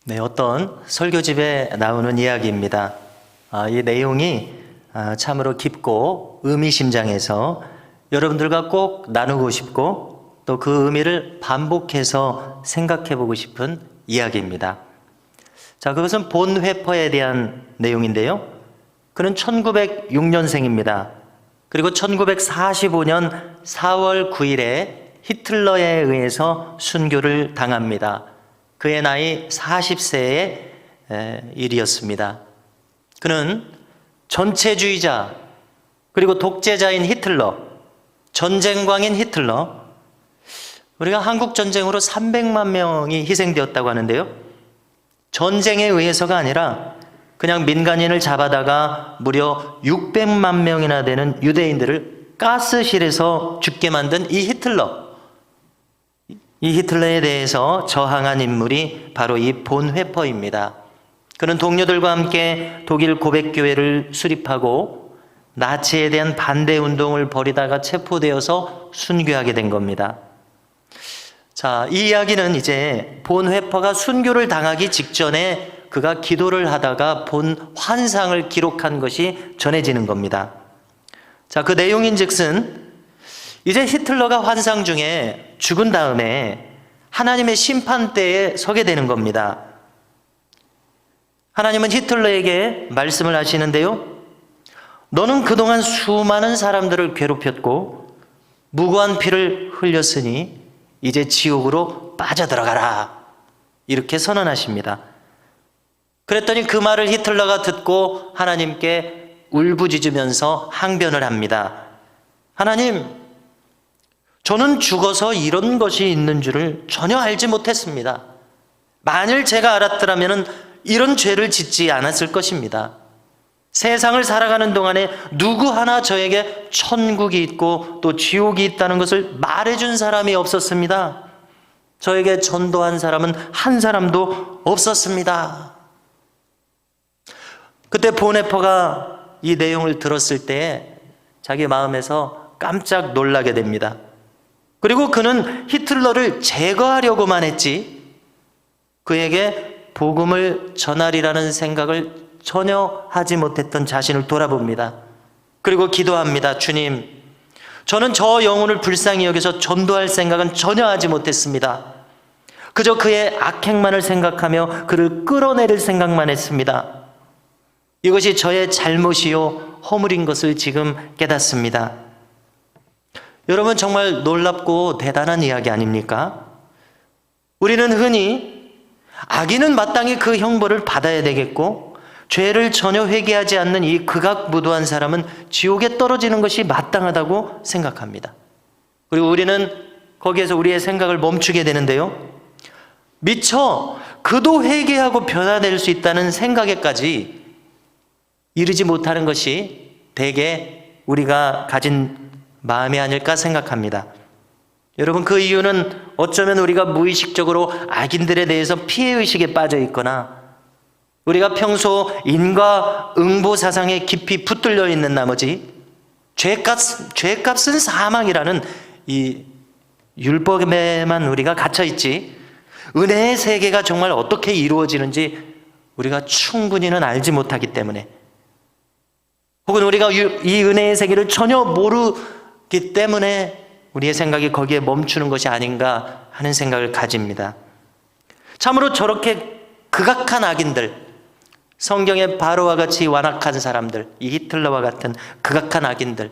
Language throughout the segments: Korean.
네, 어떤 설교집에 나오는 이야기입니다. 이 내용이 참으로 깊고 의미심장해서 여러분들과 꼭 나누고 싶고 또 그 의미를 반복해서 생각해 보고 싶은 이야기입니다. 자, 그것은 본 회퍼에 대한 내용인데요. 그는 1906년생입니다. 그리고 1945년 4월 9일에 히틀러에 의해서 순교를 당합니다. 그의 나이 40세의 일이었습니다. 그는 전체주의자 그리고 독재자인 히틀러, 전쟁광인 히틀러, 우리가 한국전쟁으로 300만 명이 희생되었다고 하는데요. 전쟁에 의해서가 아니라 그냥 민간인을 잡아다가 무려 600만 명이나 되는 유대인들을 가스실에서 죽게 만든 이 히틀러에 대해서 저항한 인물이 바로 이 본 회퍼입니다. 그는 동료들과 함께 독일 고백교회를 수립하고 나치에 대한 반대 운동을 벌이다가 체포되어서 순교하게 된 겁니다. 자, 이 이야기는 이제 본 회퍼가 순교를 당하기 직전에 그가 기도를 하다가 본 환상을 기록한 것이 전해지는 겁니다. 자, 그 내용인즉슨 이제 히틀러가 환상 중에 죽은 다음에 하나님의 심판대에 서게 되는 겁니다. 하나님은 히틀러에게 말씀을 하시는데요. 너는 그동안 수많은 사람들을 괴롭혔고 무고한 피를 흘렸으니 이제 지옥으로 빠져들어가라. 이렇게 선언하십니다. 그랬더니 그 말을 히틀러가 듣고 하나님께 울부짖으면서 항변을 합니다. 하나님, 저는 죽어서 이런 것이 있는 줄을 전혀 알지 못했습니다. 만일 제가 알았더라면 이런 죄를 짓지 않았을 것입니다. 세상을 살아가는 동안에 누구 하나 저에게 천국이 있고 또 지옥이 있다는 것을 말해준 사람이 없었습니다. 저에게 전도한 사람은 한 사람도 없었습니다. 그때 본 회퍼가 이 내용을 들었을 때 자기 마음에서 깜짝 놀라게 됩니다. 그리고 그는 히틀러를 제거하려고만 했지 그에게 복음을 전하리라는 생각을 전혀 하지 못했던 자신을 돌아봅니다. 그리고 기도합니다. 주님, 저는 저 영혼을 불쌍히 여겨서 전도할 생각은 전혀 하지 못했습니다. 그저 그의 악행만을 생각하며 그를 끌어내릴 생각만 했습니다. 이것이 저의 잘못이요 허물인 것을 지금 깨닫습니다. 여러분, 정말 놀랍고 대단한 이야기 아닙니까? 우리는 흔히 악인은 마땅히 그 형벌을 받아야 되겠고 죄를 전혀 회개하지 않는 이 극악무도한 사람은 지옥에 떨어지는 것이 마땅하다고 생각합니다. 그리고 우리는 거기에서 우리의 생각을 멈추게 되는데요. 미처 그도 회개하고 변화될 수 있다는 생각에까지 이르지 못하는 것이 대개 우리가 가진 마음이 아닐까 생각합니다. 여러분, 그 이유는 어쩌면 우리가 무의식적으로 악인들에 대해서 피해의식에 빠져 있거나 우리가 평소 인과응보 사상에 깊이 붙들려 있는 나머지 죄값은 사망이라는 이 율법에만 우리가 갇혀있지 은혜의 세계가 정말 어떻게 이루어지는지 우리가 충분히는 알지 못하기 때문에, 혹은 우리가 이 은혜의 세계를 전혀 모르기 때문에 우리의 생각이 거기에 멈추는 것이 아닌가 하는 생각을 가집니다. 참으로 저렇게 극악한 악인들, 성경의 바로와 같이 완악한 사람들, 이 히틀러와 같은 극악한 악인들,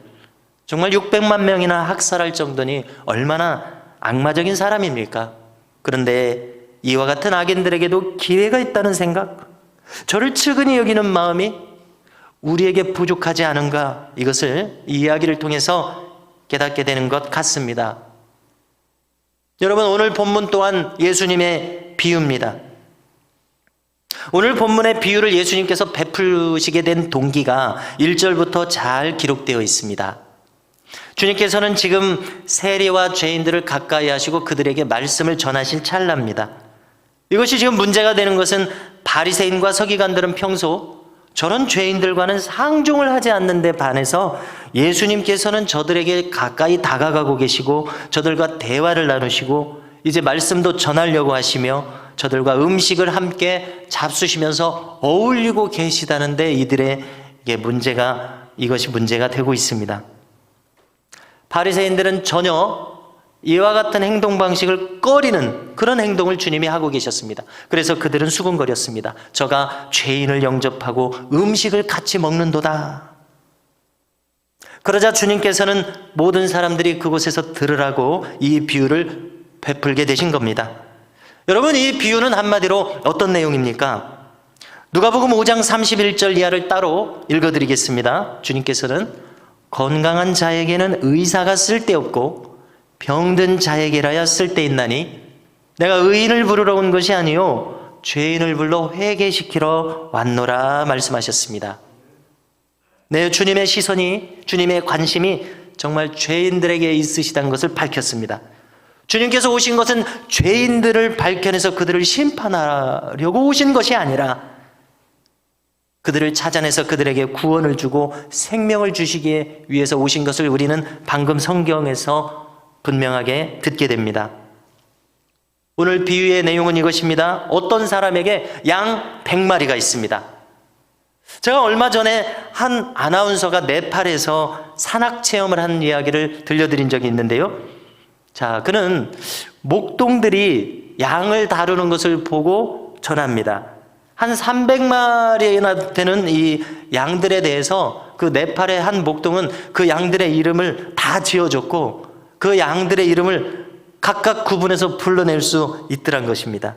정말 600만 명이나 학살할 정도니 얼마나 악마적인 사람입니까? 그런데 이와 같은 악인들에게도 기회가 있다는 생각, 저를 측은히 여기는 마음이 우리에게 부족하지 않은가, 이것을 이 이야기를 통해서 깨닫게 되는 것 같습니다. 여러분, 오늘 본문 또한 예수님의 비유입니다. 오늘 본문의 비유를 예수님께서 베푸시게 된 동기가 1절부터 잘 기록되어 있습니다. 주님께서는 지금 세리와 죄인들을 가까이 하시고 그들에게 말씀을 전하실 찰나입니다. 이것이 지금 문제가 되는 것은 바리새인과 서기관들은 평소 저런 죄인들과는 상종을 하지 않는 데 반해서 예수님께서는 저들에게 가까이 다가가고 계시고 저들과 대화를 나누시고 이제 말씀도 전하려고 하시며 저들과 음식을 함께 잡수시면서 어울리고 계시다는데 이것이 문제가 되고 있습니다. 바리새인들은 전혀 이와 같은 행동 방식을 꺼리는 그런 행동을 주님이 하고 계셨습니다. 그래서 그들은 수군거렸습니다. 저가 죄인을 영접하고 음식을 같이 먹는도다. 그러자 주님께서는 모든 사람들이 그곳에서 들으라고 이 비유를 베풀게 되신 겁니다. 여러분, 이 비유는 한마디로 어떤 내용입니까? 누가복음 5장 31절 이하를 따로 읽어드리겠습니다. 주님께서는 건강한 자에게는 의사가 쓸데없고 병든 자에게라야 쓸데있나니 내가 의인을 부르러 온 것이 아니요 죄인을 불러 회개시키러 왔노라 말씀하셨습니다. 네, 주님의 시선이, 주님의 관심이 정말 죄인들에게 있으시다는 것을 밝혔습니다. 주님께서 오신 것은 죄인들을 밝혀내서 그들을 심판하려고 오신 것이 아니라 그들을 찾아내서 그들에게 구원을 주고 생명을 주시기 위해서 오신 것을 우리는 방금 성경에서 분명하게 듣게 됩니다. 오늘 비유의 내용은 이것입니다. 어떤 사람에게 양 100마리가 있습니다. 제가 얼마 전에 한 아나운서가 네팔에서 산악체험을 한 이야기를 들려드린 적이 있는데요. 자, 그는 목동들이 양을 다루는 것을 보고 전합니다. 한 300마리나 되는 이 양들에 대해서 그 네팔의 한 목동은 그 양들의 이름을 다 지어줬고 그 양들의 이름을 각각 구분해서 불러낼 수 있더란 것입니다.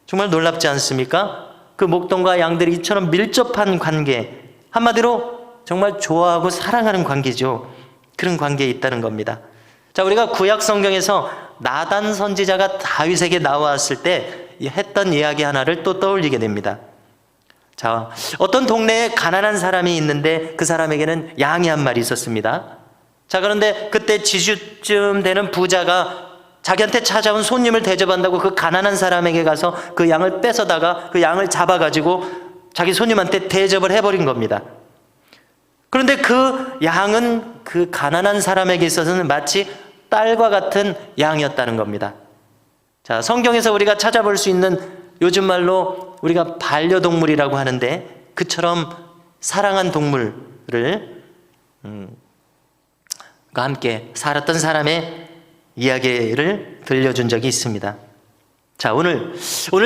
정말 놀랍지 않습니까? 그 목동과 양들이 이처럼 밀접한 관계, 한마디로 정말 좋아하고 사랑하는 관계죠. 그런 관계에 있다는 겁니다. 자, 우리가 구약 성경에서 나단 선지자가 다윗에게 나왔을 때 했던 이야기 하나를 또 떠올리게 됩니다. 자, 어떤 동네에 가난한 사람이 있는데 그 사람에게는 양이 한 마리 있었습니다. 자, 그런데 그때 지주쯤 되는 부자가 자기한테 찾아온 손님을 대접한다고 그 가난한 사람에게 가서 그 양을 뺏어다가 그 양을 잡아가지고 자기 손님한테 대접을 해버린 겁니다. 그런데 그 양은 그 가난한 사람에게 있어서는 마치 딸과 같은 양이었다는 겁니다. 자, 성경에서 우리가 찾아볼 수 있는 요즘 말로 우리가 반려동물이라고 하는데 그처럼 사랑한 동물을 함께 살았던 사람의 이야기를 들려준 적이 있습니다. 자, 오늘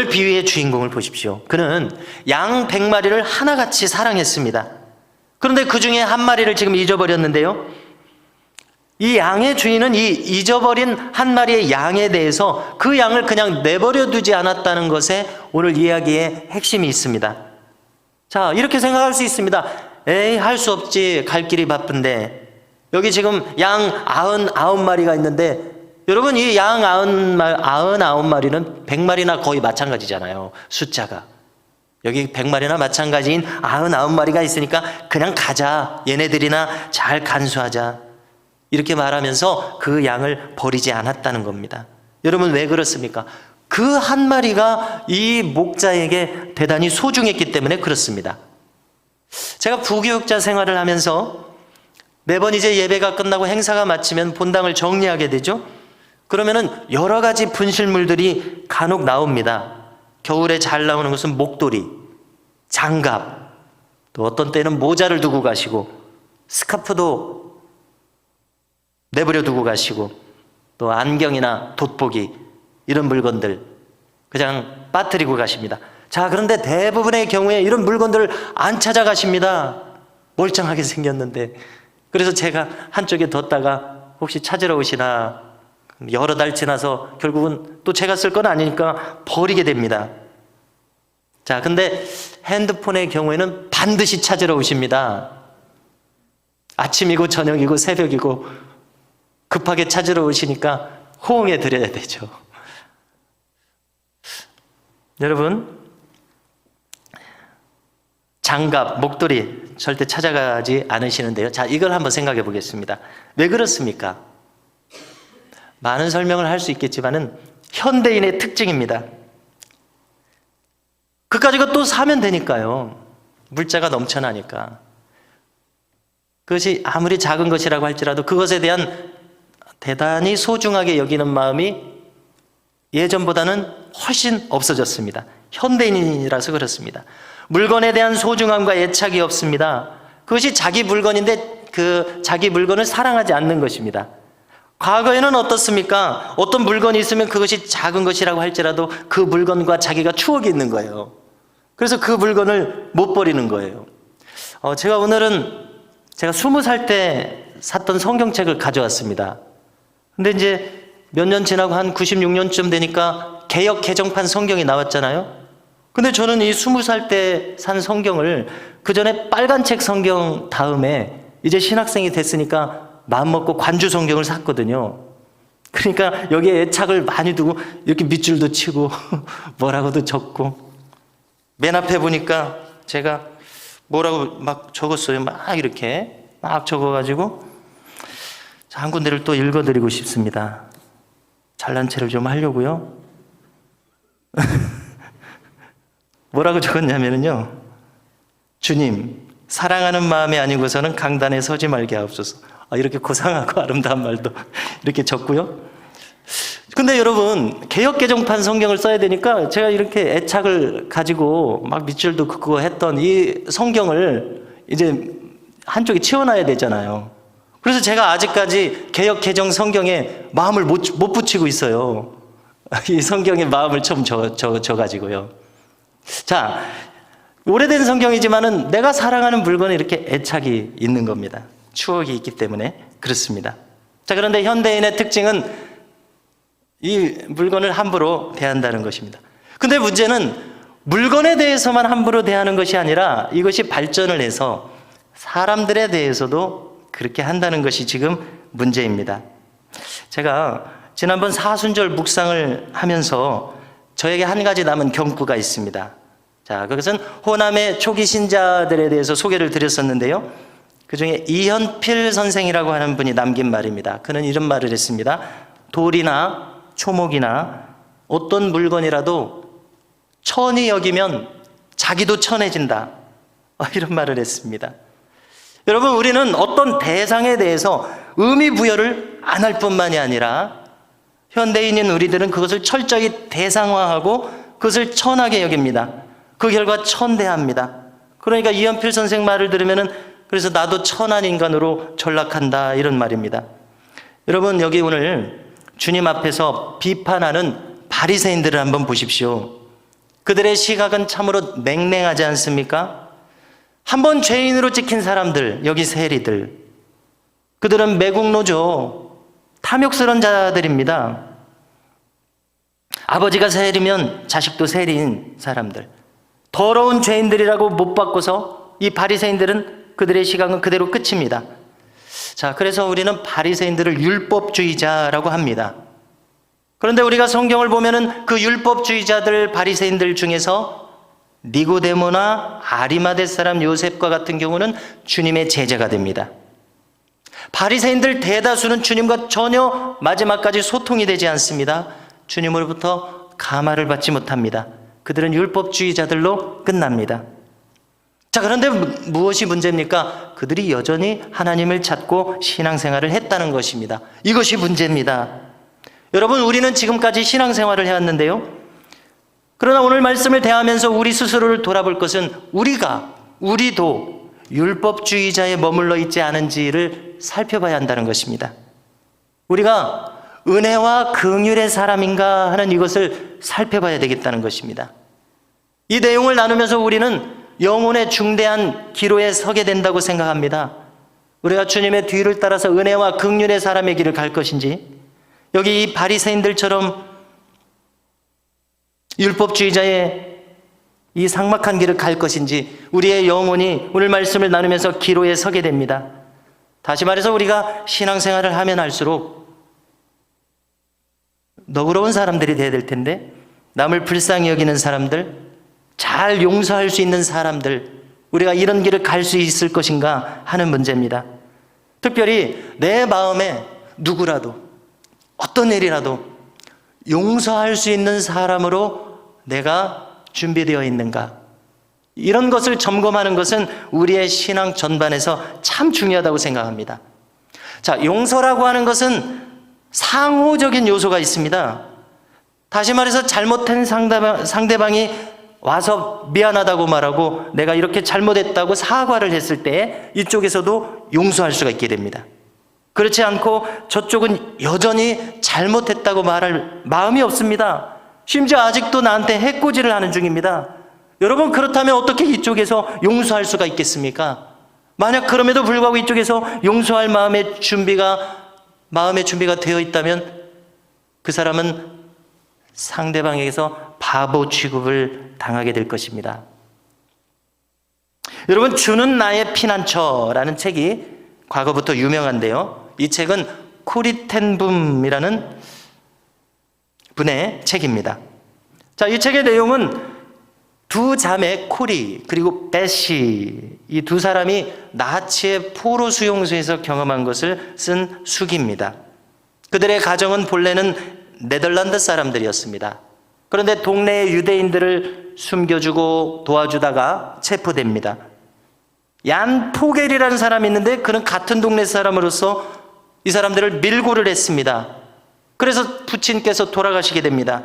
비유의 주인공을 보십시오. 그는 양 100마리를 하나같이 사랑했습니다. 그런데 그 중에 한 마리를 지금 잊어버렸는데요. 이 양의 주인은 이 잊어버린 한 마리의 양에 대해서 그 양을 그냥 내버려 두지 않았다는 것에 오늘 이야기의 핵심이 있습니다. 자, 이렇게 생각할 수 있습니다. 에이, 할 수 없지. 갈 길이 바쁜데. 여기 지금 양 99마리가 있는데 여러분, 이 양 99마리는 100마리나 거의 마찬가지잖아요. 숫자가. 여기 100마리나 마찬가지인 99마리가 있으니까 그냥 가자. 얘네들이나 잘 간수하자. 이렇게 말하면서 그 양을 버리지 않았다는 겁니다. 여러분, 왜 그렇습니까? 그 한 마리가 이 목자에게 대단히 소중했기 때문에 그렇습니다. 제가 부교육자 생활을 하면서 매번 이제 예배가 끝나고 행사가 마치면 본당을 정리하게 되죠. 그러면은 여러 가지 분실물들이 간혹 나옵니다. 겨울에 잘 나오는 것은 목도리, 장갑, 또 어떤 때는 모자를 두고 가시고 스카프도 내버려 두고 가시고 또 안경이나 돋보기 이런 물건들 그냥 빠뜨리고 가십니다. 자, 그런데 대부분의 경우에 이런 물건들을 안 찾아가십니다. 멀쩡하게 생겼는데. 그래서 제가 한쪽에 뒀다가 혹시 찾으러 오시나 여러 달 지나서 결국은 또 제가 쓸 건 아니니까 버리게 됩니다. 자, 근데 핸드폰의 경우에는 반드시 찾으러 오십니다. 아침이고 저녁이고 새벽이고 급하게 찾으러 오시니까 호응해 드려야 되죠. 여러분, 장갑, 목도리 절대 찾아가지 않으시는데요. 자, 이걸 한번 생각해 보겠습니다. 왜 그렇습니까? 많은 설명을 할 수 있겠지만은 현대인의 특징입니다. 그까지가 또 사면 되니까요. 물자가 넘쳐나니까. 그것이 아무리 작은 것이라고 할지라도 그것에 대한 대단히 소중하게 여기는 마음이 예전보다는 훨씬 없어졌습니다. 현대인이라서 그렇습니다. 물건에 대한 소중함과 애착이 없습니다. 그것이 자기 물건인데 그 자기 물건을 사랑하지 않는 것입니다. 과거에는 어떻습니까? 어떤 물건이 있으면 그것이 작은 것이라고 할지라도 그 물건과 자기가 추억이 있는 거예요. 그래서 그 물건을 못 버리는 거예요. 제가 오늘은 제가 20살 때 샀던 성경책을 가져왔습니다. 근데 이제 몇 년 지나고 한 96년쯤 되니까 개역 개정판 성경이 나왔잖아요. 근데 저는 이 20살 때 산 성경을 그 전에 빨간 책 성경 다음에 이제 신학생이 됐으니까 마음먹고 관주 성경을 샀거든요. 그러니까 여기에 애착을 많이 두고 이렇게 밑줄도 치고 뭐라고도 적고 맨 앞에 보니까 제가 뭐라고 막 적었어요. 막 이렇게 막 적어가지고 한 군데를 또 읽어드리고 싶습니다. 잘난 체를 좀 하려고요. 뭐라고 적었냐면요. 주님, 사랑하는 마음이 아니고서는 강단에 서지 말게 하옵소서. 이렇게 고상하고 아름다운 말도 이렇게 적고요. 근데 여러분, 개역개정판 성경을 써야 되니까 제가 이렇게 애착을 가지고 막 밑줄도 긋고 했던 이 성경을 이제 한쪽에 치워놔야 되잖아요. 그래서 제가 아직까지 개역개정 성경에 마음을 못 붙이고 있어요. 이 성경에 마음을 좀 져가지고요. 자, 오래된 성경이지만은 내가 사랑하는 물건에 이렇게 애착이 있는 겁니다. 추억이 있기 때문에 그렇습니다. 자, 그런데 현대인의 특징은 이 물건을 함부로 대한다는 것입니다. 근데 문제는 물건에 대해서만 함부로 대하는 것이 아니라 이것이 발전을 해서 사람들에 대해서도 그렇게 한다는 것이 지금 문제입니다. 제가 지난번 사순절 묵상을 하면서 저에게 한 가지 남은 경구가 있습니다. 자, 그것은 호남의 초기 신자들에 대해서 소개를 드렸었는데요. 그 중에 이현필 선생이라고 하는 분이 남긴 말입니다. 그는 이런 말을 했습니다. 돌이나 초목이나 어떤 물건이라도 천이 여기면 자기도 천해진다. 이런 말을 했습니다. 여러분, 우리는 어떤 대상에 대해서 의미 부여를 안 할 뿐만이 아니라 현대인인 우리들은 그것을 철저히 대상화하고 그것을 천하게 여깁니다. 그 결과 천대합니다. 그러니까 이현필 선생 말을 들으면은 그래서 나도 천한 인간으로 전락한다 이런 말입니다. 여러분, 여기 오늘 주님 앞에서 비판하는 바리새인들을 한번 보십시오. 그들의 시각은 참으로 냉랭하지 않습니까? 한번 죄인으로 찍힌 사람들, 여기 세리들, 그들은 매국노죠. 탐욕스러운 자들입니다. 아버지가 세리면 자식도 세리인 사람들, 더러운 죄인들이라고 못 바꿔서 이 바리새인들은 그들의 시각은 그대로 끝입니다. 자, 그래서 우리는 바리새인들을 율법주의자라고 합니다. 그런데 우리가 성경을 보면은 그 율법주의자들 바리새인들 중에서 니고데모나 아리마대 사람 요셉과 같은 경우는 주님의 제자가 됩니다. 바리새인들 대다수는 주님과 전혀 마지막까지 소통이 되지 않습니다. 주님으로부터 감화를 받지 못합니다. 그들은 율법주의자들로 끝납니다. 자, 그런데 무엇이 문제입니까? 그들이 여전히 하나님을 찾고 신앙생활을 했다는 것입니다. 이것이 문제입니다. 여러분, 우리는 지금까지 신앙생활을 해왔는데요. 그러나 오늘 말씀을 대하면서 우리 스스로를 돌아볼 것은 우리도 율법주의자에 머물러 있지 않은지를 살펴봐야 한다는 것입니다. 우리가 은혜와 긍휼의 사람인가 하는 이것을 살펴봐야 되겠다는 것입니다. 이 내용을 나누면서 우리는 영혼의 중대한 기로에 서게 된다고 생각합니다. 우리가 주님의 뒤를 따라서 은혜와 긍휼의 사람의 길을 갈 것인지, 여기 이 바리새인들처럼 율법주의자의 이 삭막한 길을 갈 것인지, 우리의 영혼이 오늘 말씀을 나누면서 기로에 서게 됩니다. 다시 말해서 우리가 신앙생활을 하면 할수록 너그러운 사람들이 되어야 될 텐데, 남을 불쌍히 여기는 사람들, 잘 용서할 수 있는 사람들, 우리가 이런 길을 갈 수 있을 것인가 하는 문제입니다. 특별히 내 마음에 누구라도 어떤 일이라도 용서할 수 있는 사람으로 내가 준비되어 있는가, 이런 것을 점검하는 것은 우리의 신앙 전반에서 참 중요하다고 생각합니다. 자, 용서라고 하는 것은 상호적인 요소가 있습니다. 다시 말해서 잘못한 상대방이 와서 미안하다고 말하고 내가 이렇게 잘못했다고 사과를 했을 때 이쪽에서도 용서할 수가 있게 됩니다. 그렇지 않고 저쪽은 여전히 잘못했다고 말할 마음이 없습니다. 심지어 아직도 나한테 해코지를 하는 중입니다. 여러분, 그렇다면 어떻게 이쪽에서 용서할 수가 있겠습니까? 만약 그럼에도 불구하고 이쪽에서 용서할 마음의 준비가 되어 있다면 그 사람은 상대방에게서 바보 취급을 당하게 될 것입니다. 여러분, 주는 나의 피난처라는 책이 과거부터 유명한데요. 이 책은 코리 텐붐이라는 분의 책입니다. 자, 이 책의 내용은 두 자매 코리 그리고 베시, 이 두 사람이 나치의 포로 수용소에서 경험한 것을 쓴 수기입니다. 그들의 가정은 본래는 네덜란드 사람들이었습니다. 그런데 동네의 유대인들을 숨겨주고 도와주다가 체포됩니다. 얀 포겔이라는 사람이 있는데 그는 같은 동네 사람으로서 이 사람들을 밀고를 했습니다. 그래서 부친께서 돌아가시게 됩니다.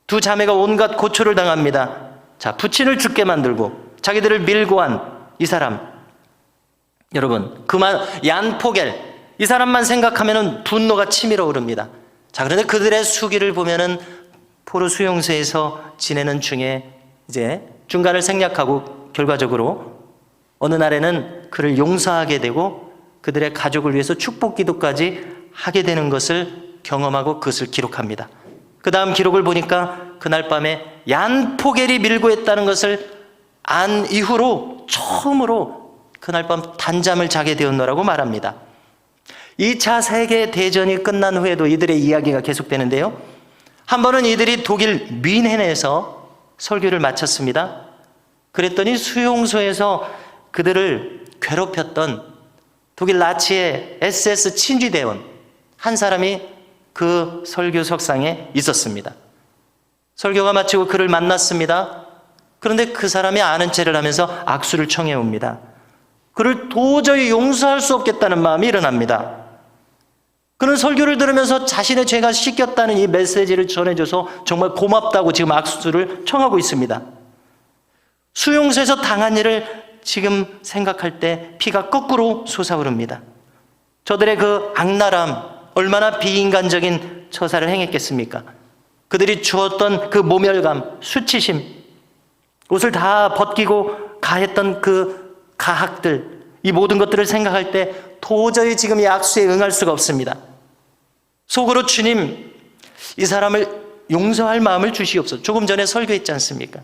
두 자매가 온갖 고초를 당합니다. 자, 부친을 죽게 만들고 자기들을 밀고 한 이 사람, 여러분, 얀 포겔, 이 사람만 생각하면 분노가 치밀어 오릅니다. 자, 그런데 그들의 수기를 보면은 포로 수용소에서 지내는 중에 이제 중간을 생략하고 결과적으로 어느 날에는 그를 용서하게 되고 그들의 가족을 위해서 축복 기도까지 하게 되는 것을 경험하고 그것을 기록합니다. 그 다음 기록을 보니까 그날 밤에 얀 포겔이 밀고 했다는 것을 안 이후로 처음으로 그날 밤 단잠을 자게 되었노라고 말합니다. 2차 세계대전이 끝난 후에도 이들의 이야기가 계속되는데요. 한 번은 이들이 독일 뮌헨에서 설교를 마쳤습니다. 그랬더니 수용소에서 그들을 괴롭혔던 독일 나치의 SS 친위대원 한 사람이 그 설교석상에 있었습니다. 설교가 마치고 그를 만났습니다. 그런데 그 사람이 아는 체를 하면서 악수를 청해 옵니다. 그를 도저히 용서할 수 없겠다는 마음이 일어납니다. 그는 설교를 들으면서 자신의 죄가 씻겼다는 이 메시지를 전해줘서 정말 고맙다고 지금 악수를 청하고 있습니다. 수용소에서 당한 일을 지금 생각할 때 피가 거꾸로 솟아오릅니다. 저들의 그 악랄함, 얼마나 비인간적인 처사를 행했겠습니까? 그들이 주었던 그 모멸감, 수치심, 옷을 다 벗기고 가했던 그 가학들, 이 모든 것들을 생각할 때 도저히 지금 이 악수에 응할 수가 없습니다. 속으로 주님, 이 사람을 용서할 마음을 주시옵소서. 조금 전에 설교했지 않습니까?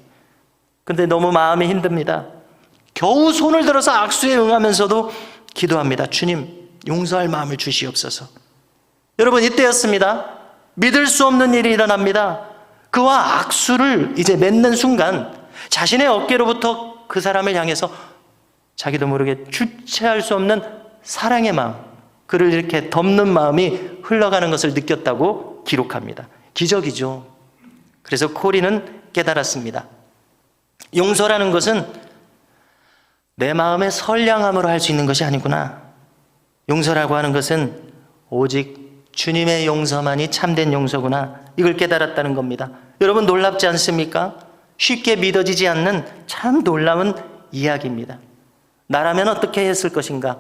근데 너무 마음이 힘듭니다. 겨우 손을 들어서 악수에 응하면서도 기도합니다. 주님, 용서할 마음을 주시옵소서. 여러분, 이때였습니다. 믿을 수 없는 일이 일어납니다. 그와 악수를 이제 맺는 순간 자신의 어깨로부터 그 사람을 향해서 자기도 모르게 주체할 수 없는 사랑의 마음, 그를 이렇게 덮는 마음이 흘러가는 것을 느꼈다고 기록합니다. 기적이죠. 그래서 코리는 깨달았습니다. 용서라는 것은 내 마음의 선량함으로 할 수 있는 것이 아니구나. 용서라고 하는 것은 오직 주님의 용서만이 참된 용서구나. 이걸 깨달았다는 겁니다. 여러분, 놀랍지 않습니까? 쉽게 믿어지지 않는 참 놀라운 이야기입니다. 나라면 어떻게 했을 것인가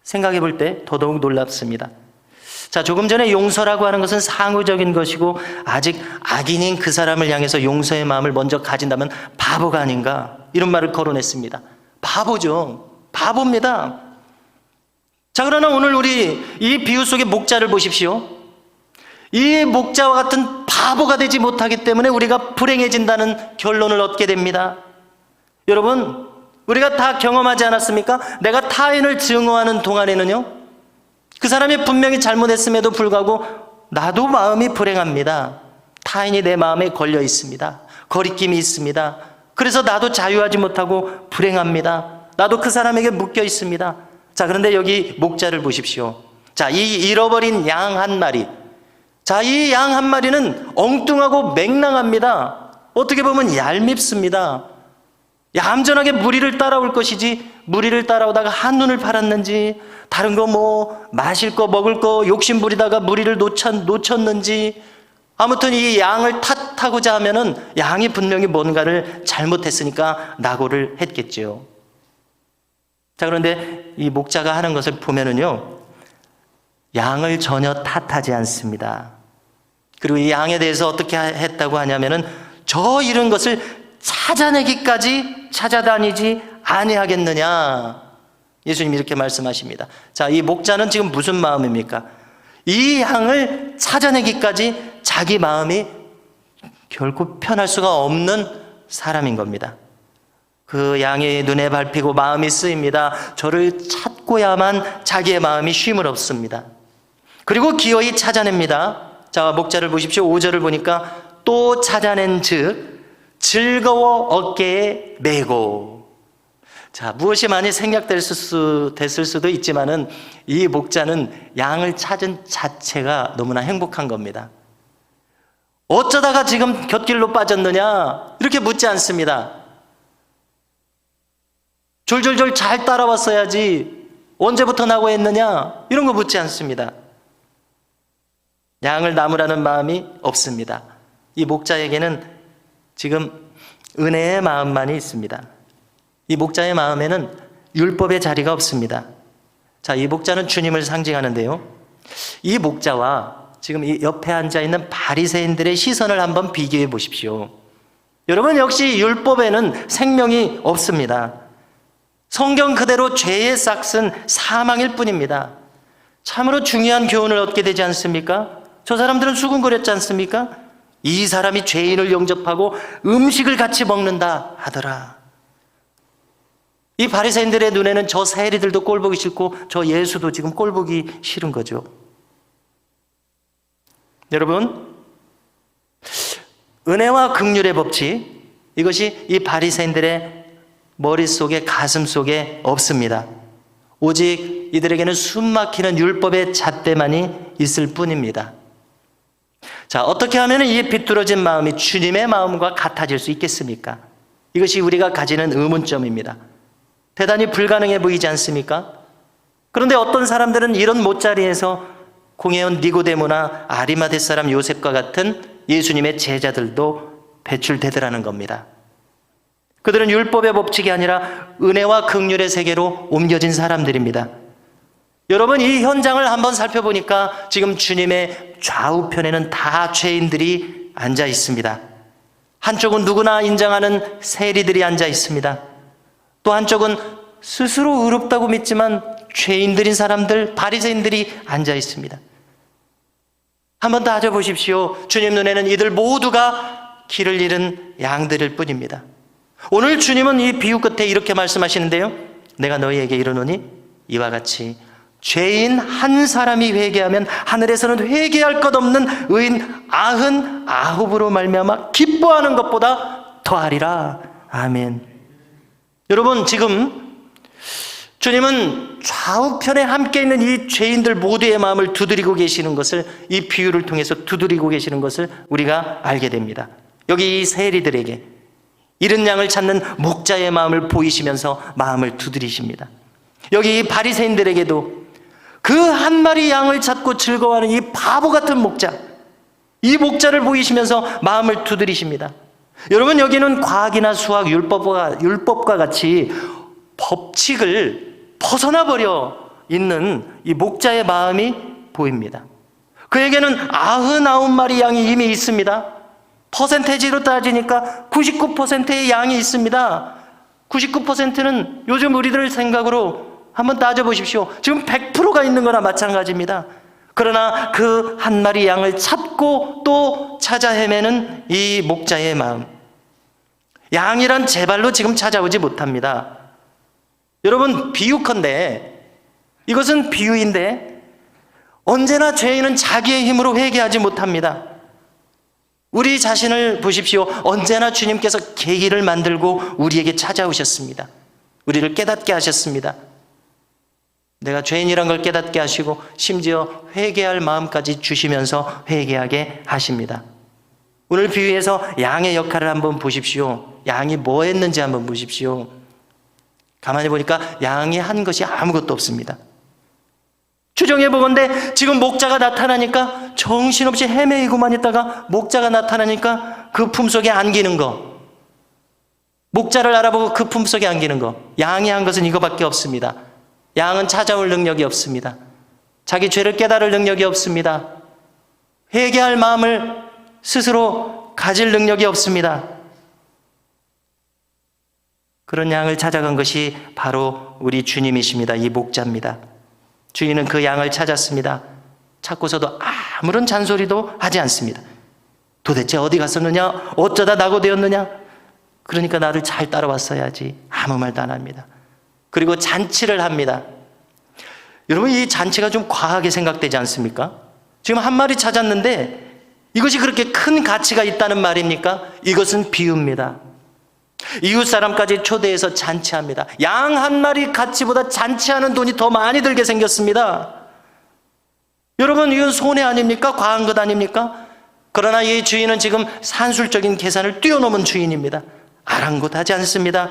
생각해 볼 때 더더욱 놀랍습니다. 자, 조금 전에 용서라고 하는 것은 상호적인 것이고 아직 악인인 그 사람을 향해서 용서의 마음을 먼저 가진다면 바보가 아닌가, 이런 말을 거론했습니다. 바보죠. 바보입니다. 자, 그러나 오늘 우리 이 비유 속의 목자를 보십시오. 이 목자와 같은 바보가 되지 못하기 때문에 우리가 불행해진다는 결론을 얻게 됩니다. 여러분, 우리가 다 경험하지 않았습니까? 내가 타인을 증오하는 동안에는요, 그 사람이 분명히 잘못했음에도 불구하고 나도 마음이 불행합니다. 타인이 내 마음에 걸려 있습니다. 거리낌이 있습니다. 그래서 나도 자유하지 못하고 불행합니다. 나도 그 사람에게 묶여 있습니다. 자, 그런데 여기 목자를 보십시오. 자, 이 잃어버린 양 한 마리. 자, 이 양 한 마리는 엉뚱하고 맹랑합니다. 어떻게 보면 얄밉습니다. 얌전하게 무리를 따라올 것이지, 무리를 따라오다가 한눈을 팔았는지, 다른 거 뭐 마실 거 먹을 거 욕심 부리다가 무리를 놓쳤는지, 아무튼 이 양을 탓하고자 하면은 양이 분명히 뭔가를 잘못했으니까 낙오를 했겠지요. 자, 그런데 이 목자가 하는 것을 보면은요, 양을 전혀 탓하지 않습니다. 그리고 이 양에 대해서 어떻게 했다고 하냐면은 저 이런 것을 찾아내기까지 찾아다니지 아니하겠느냐. 예수님이 이렇게 말씀하십니다. 자, 이 목자는 지금 무슨 마음입니까? 이 양을 찾아내기까지 자기 마음이 결코 편할 수가 없는 사람인 겁니다. 그 양의 눈에 밟히고 마음이 쓰입니다. 저를 찾고야만 자기의 마음이 쉼을 얻습니다. 그리고 기어이 찾아냅니다. 자, 목자를 보십시오. 5절을 보니까 또 찾아낸 즉 즐거워 어깨에 메고. 자, 무엇이 많이 생략됐을 수도 있지만은 이 목자는 양을 찾은 자체가 너무나 행복한 겁니다. 어쩌다가 지금 곁길로 빠졌느냐 이렇게 묻지 않습니다. 졸졸졸 잘 따라왔어야지 언제부터 나고 했느냐 이런 거 묻지 않습니다. 양을 나무라는 마음이 없습니다. 이 목자에게는 지금 은혜의 마음만이 있습니다. 이 목자의 마음에는 율법의 자리가 없습니다. 자, 이 목자는 주님을 상징하는데요, 이 목자와 지금 이 옆에 앉아있는 바리새인들의 시선을 한번 비교해 보십시오. 여러분, 역시 율법에는 생명이 없습니다. 성경 그대로 죄의 싹은 사망일 뿐입니다. 참으로 중요한 교훈을 얻게 되지 않습니까? 저 사람들은 수군거렸지 않습니까? 이 사람이 죄인을 영접하고 음식을 같이 먹는다 하더라. 이 바리새인들의 눈에는 저 세리들도 꼴보기 싫고 저 예수도 지금 꼴보기 싫은 거죠. 여러분, 은혜와 긍휼의 법칙, 이것이 이 바리새인들의 머릿속에 가슴속에 없습니다. 오직 이들에게는 숨막히는 율법의 잣대만이 있을 뿐입니다. 자, 어떻게 하면 이 비뚤어진 마음이 주님의 마음과 같아질 수 있겠습니까? 이것이 우리가 가지는 의문점입니다. 대단히 불가능해 보이지 않습니까? 그런데 어떤 사람들은 이런 못자리에서 공회원 니고데모나 아리마대 사람 요셉과 같은 예수님의 제자들도 배출되더라는 겁니다. 그들은 율법의 법칙이 아니라 은혜와 긍휼의 세계로 옮겨진 사람들입니다. 여러분, 이 현장을 한번 살펴보니까 지금 주님의 좌우편에는 다 죄인들이 앉아 있습니다. 한쪽은 누구나 인정하는 세리들이 앉아 있습니다. 또 한쪽은 스스로 의롭다고 믿지만 죄인들인 사람들, 바리새인들이 앉아 있습니다. 한번 따져보십시오. 주님 눈에는 이들 모두가 길을 잃은 양들일 뿐입니다. 오늘 주님은 이 비유 끝에 이렇게 말씀하시는데요, 내가 너희에게 이르노니 이와 같이 죄인 한 사람이 회개하면 하늘에서는 회개할 것 없는 의인 99으로 말미암아 기뻐하는 것보다 더하리라. 아멘. 여러분, 지금 주님은 좌우편에 함께 있는 이 죄인들 모두의 마음을 두드리고 계시는 것을, 이 비유를 통해서 두드리고 계시는 것을 우리가 알게 됩니다. 여기 이 세리들에게 잃은 양을 찾는 목자의 마음을 보이시면서 마음을 두드리십니다. 여기 이 바리새인들에게도 그 한 마리 양을 찾고 즐거워하는 이 바보 같은 목자, 이 목자를 보이시면서 마음을 두드리십니다. 여러분, 여기는 과학이나 수학, 율법과 같이 법칙을 벗어나 버려 있는 이 목자의 마음이 보입니다. 그에게는 99마리 양이 이미 있습니다. 퍼센테이지로 따지니까 99%의 양이 있습니다. 99%는 요즘 우리들 생각으로 한번 따져보십시오. 지금 100%가 있는 거나 마찬가지입니다. 그러나 그 한 마리 양을 찾고 또 찾아 헤매는 이 목자의 마음, 양이란 제 발로 지금 찾아오지 못합니다. 여러분, 비유컨대, 이것은 비유인데 언제나 죄인은 자기의 힘으로 회개하지 못합니다. 우리 자신을 보십시오. 언제나 주님께서 계기를 만들고 우리에게 찾아오셨습니다. 우리를 깨닫게 하셨습니다. 내가 죄인이란 걸 깨닫게 하시고 심지어 회개할 마음까지 주시면서 회개하게 하십니다. 오늘 비유에서 양의 역할을 한번 보십시오. 양이 뭐 했는지 한번 보십시오. 가만히 보니까 양이 한 것이 아무것도 없습니다. 주정해 보건대 지금 목자가 나타나니까 정신없이 헤매이고만 있다가 목자가 나타나니까 그 품속에 안기는 거, 목자를 알아보고 그 품속에 안기는 거. 양이 한 것은 이거밖에 없습니다. 양은 찾아올 능력이 없습니다. 자기 죄를 깨달을 능력이 없습니다. 회개할 마음을 스스로 가질 능력이 없습니다. 그런 양을 찾아간 것이 바로 우리 주님이십니다. 이 목자입니다. 주인은 그 양을 찾았습니다. 찾고서도 아무런 잔소리도 하지 않습니다. 도대체 어디 갔었느냐? 어쩌다 낙오되었느냐? 그러니까 나를 잘 따라왔어야지. 아무 말도 안 합니다. 그리고 잔치를 합니다. 여러분, 이 잔치가 좀 과하게 생각되지 않습니까? 지금 한 마리 찾았는데 이것이 그렇게 큰 가치가 있다는 말입니까? 이것은 비유입니다. 이웃 사람까지 초대해서 잔치합니다. 양 한 마리 가치보다 잔치하는 돈이 더 많이 들게 생겼습니다. 여러분, 이건 손해 아닙니까? 과한 것 아닙니까? 그러나 이 주인은 지금 산술적인 계산을 뛰어넘은 주인입니다. 아랑곳하지 않습니다.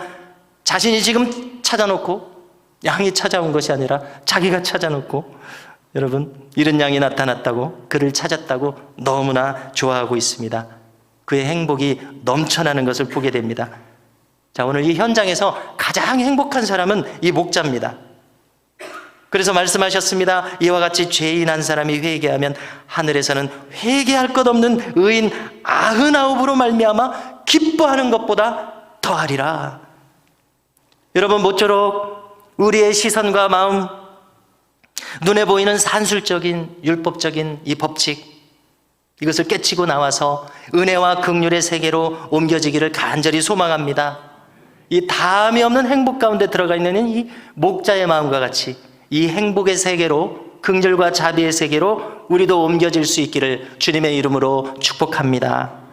자신이 지금 찾아놓고, 양이 찾아온 것이 아니라 자기가 찾아놓고, 여러분, 이런 양이 나타났다고, 그를 찾았다고 너무나 좋아하고 있습니다. 그의 행복이 넘쳐나는 것을 보게 됩니다. 자, 오늘 이 현장에서 가장 행복한 사람은 이 목자입니다. 그래서 말씀하셨습니다. 이와 같이 죄인 한 사람이 회개하면 하늘에서는 회개할 것 없는 의인 99으로 말미암아 기뻐하는 것보다 더하리라. 여러분, 모쪼록 우리의 시선과 마음, 눈에 보이는 산술적인 율법적인 이 법칙, 이것을 깨치고 나와서 은혜와 긍휼의 세계로 옮겨지기를 간절히 소망합니다. 이 다함이 없는 행복 가운데 들어가 있는 이 목자의 마음과 같이 이 행복의 세계로, 긍휼과 자비의 세계로 우리도 옮겨질 수 있기를 주님의 이름으로 축복합니다.